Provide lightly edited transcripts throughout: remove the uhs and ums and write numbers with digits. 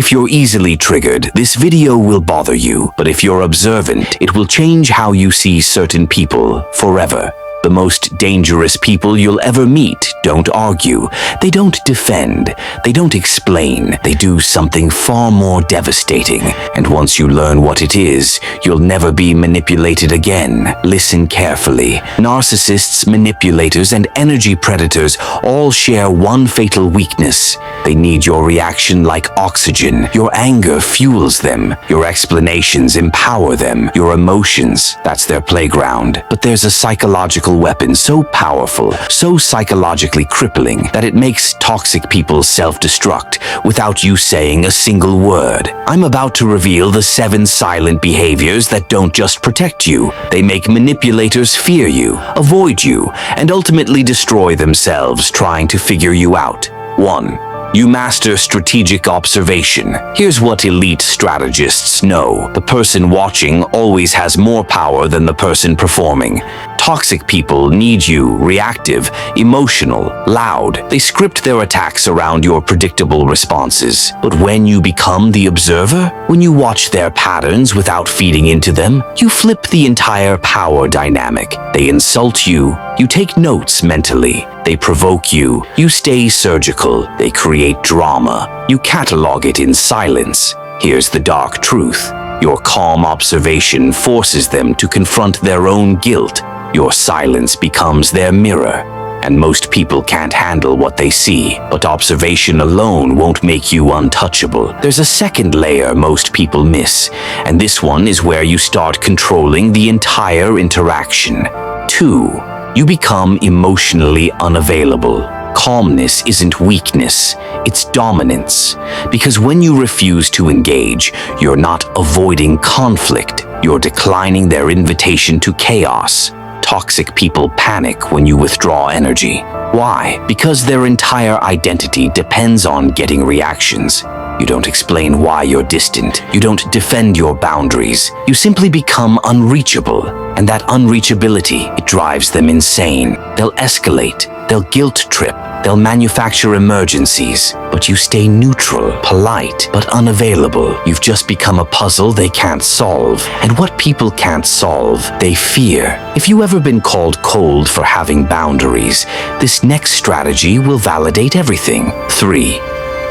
If you're easily triggered, this video will bother you, but if you're observant, it will change how you see certain people forever. The most dangerous people you'll ever meet don't argue, they don't defend, they don't explain, they do something far more devastating. And once you learn what it is, you'll never be manipulated again. Listen carefully. Narcissists, manipulators, and energy predators all share one fatal weakness. They need your reaction like oxygen. Your anger fuels them. Your explanations empower them. Your emotions, that's their playground. But there's a psychological weapon so powerful, so psychologically crippling, that it makes toxic people self-destruct without you saying a single word. I'm about to reveal the 7 silent behaviors that don't just protect you. They make manipulators fear you, avoid you, and ultimately destroy themselves trying to figure you out. 1. You master strategic observation. Here's what elite strategists know. The person watching always has more power than the person performing. Toxic people need you reactive, emotional, loud. They script their attacks around your predictable responses. But when you become the observer, when you watch their patterns without feeding into them, you flip the entire power dynamic. They insult you, you take notes mentally. They provoke you, you stay surgical. They create drama, you catalog it in silence. Here's the dark truth. Your calm observation forces them to confront their own guilt. Your silence becomes their mirror. And most people can't handle what they see, but observation alone won't make you untouchable. There's a second layer most people miss, and this one is where you start controlling the entire interaction. 2. You become emotionally unavailable. Calmness isn't weakness, it's dominance. Because when you refuse to engage, you're not avoiding conflict, you're declining their invitation to chaos. Toxic people panic when you withdraw energy. Why? Because their entire identity depends on getting reactions. You don't explain why you're distant. You don't defend your boundaries. You simply become unreachable. And that unreachability, it drives them insane. They'll escalate. They'll guilt trip. They'll manufacture emergencies. But you stay neutral, polite, but unavailable. You've just become a puzzle they can't solve. And what people can't solve, they fear. If you've ever been called cold for having boundaries, this next strategy will validate everything. 3.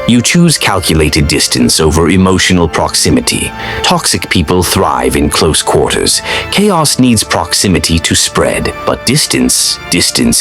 You choose calculated distance over emotional proximity. Toxic people thrive in close quarters. Chaos needs proximity to spread, but distance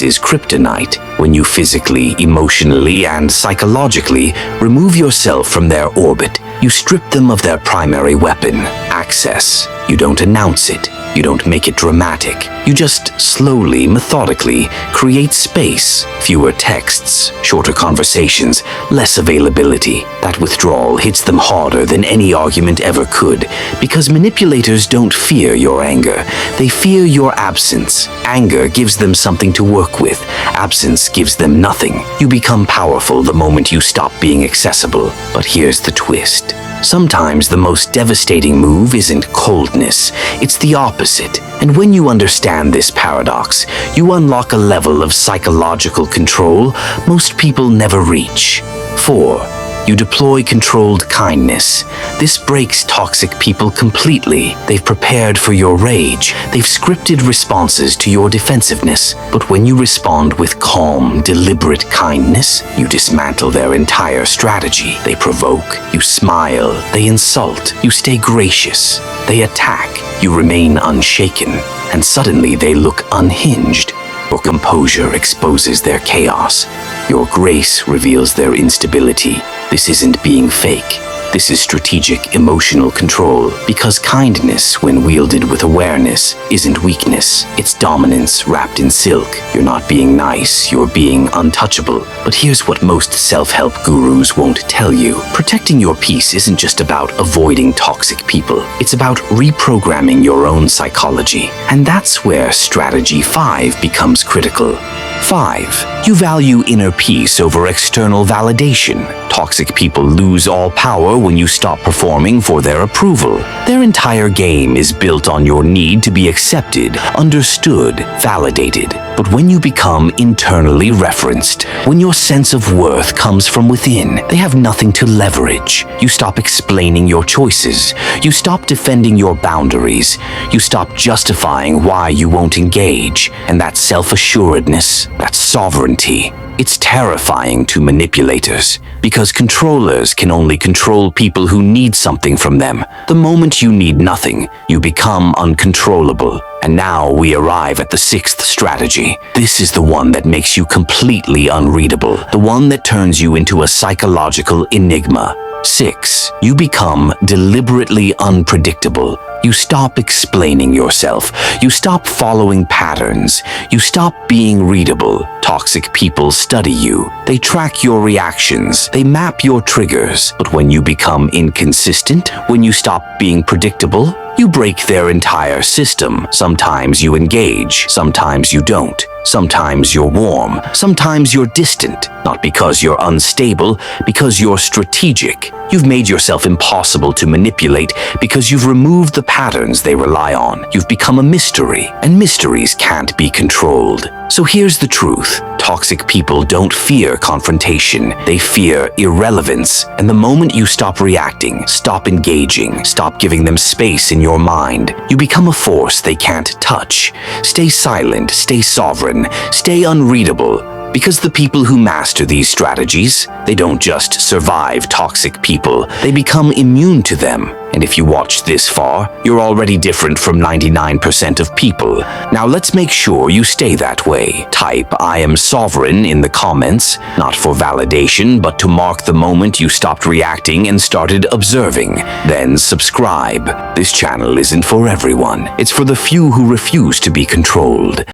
is kryptonite. When you physically, emotionally, and psychologically remove yourself from their orbit, you strip them of their primary weapon, access. You don't announce it. You don't make it dramatic. You just slowly, methodically create space. Fewer texts, shorter conversations, less availability. That withdrawal hits them harder than any argument ever could, because manipulators don't fear your anger. They fear your absence. Anger gives them something to work with. Absence gives them nothing. You become powerful the moment you stop being accessible. But here's the twist. Sometimes the most devastating move isn't coldness, it's the opposite. And when you understand this paradox, you unlock a level of psychological control most people never reach. 4. You deploy controlled kindness. This breaks toxic people completely. They've prepared for your rage. They've scripted responses to your defensiveness. But when you respond with calm, deliberate kindness, you dismantle their entire strategy. They provoke, you smile, they insult, you stay gracious, they attack, you remain unshaken, and suddenly they look unhinged. Your composure exposes their chaos. Your grace reveals their instability. This isn't being fake. This is strategic emotional control, because kindness, when wielded with awareness, isn't weakness. It's dominance wrapped in silk. You're not being nice, you're being untouchable. But here's what most self-help gurus won't tell you. Protecting your peace isn't just about avoiding toxic people. It's about reprogramming your own psychology. And that's where strategy 5 becomes critical. 5. You value inner peace over external validation. Toxic people lose all power when you stop performing for their approval. They're Their entire game is built on your need to be accepted, understood, validated. But when you become internally referenced, when your sense of worth comes from within, they have nothing to leverage. You stop explaining your choices. You stop defending your boundaries. You stop justifying why you won't engage. And that self-assuredness, that sovereignty, it's terrifying to manipulators, because controllers can only control people who need something from them. The moment you need nothing, you become uncontrollable. And now we arrive at the sixth strategy. This is the one that makes you completely unreadable, the one that turns you into a psychological enigma. 6. You become deliberately unpredictable. You stop explaining yourself. You stop following patterns. You stop being readable. Toxic people study you. They track your reactions. They map your triggers. But when you become inconsistent, when you stop being predictable, you break their entire system. Sometimes you engage, sometimes you don't. Sometimes you're warm, sometimes you're distant. Not because you're unstable, because you're strategic. You've made yourself impossible to manipulate because you've removed the patterns they rely on. You've become a mystery, and mysteries can't be controlled. So here's the truth. Toxic people don't fear confrontation. They fear irrelevance. And the moment you stop reacting, stop engaging, stop giving them space in your mind, you become a force they can't touch. Stay silent, stay sovereign, stay unreadable. Because the people who master these strategies, they don't just survive toxic people, they become immune to them. And if you watched this far, you're already different from 99% of people. Now let's make sure you stay that way. Type "I am sovereign" in the comments, not for validation, but to mark the moment you stopped reacting and started observing. Then subscribe. This channel isn't for everyone. It's for the few who refuse to be controlled.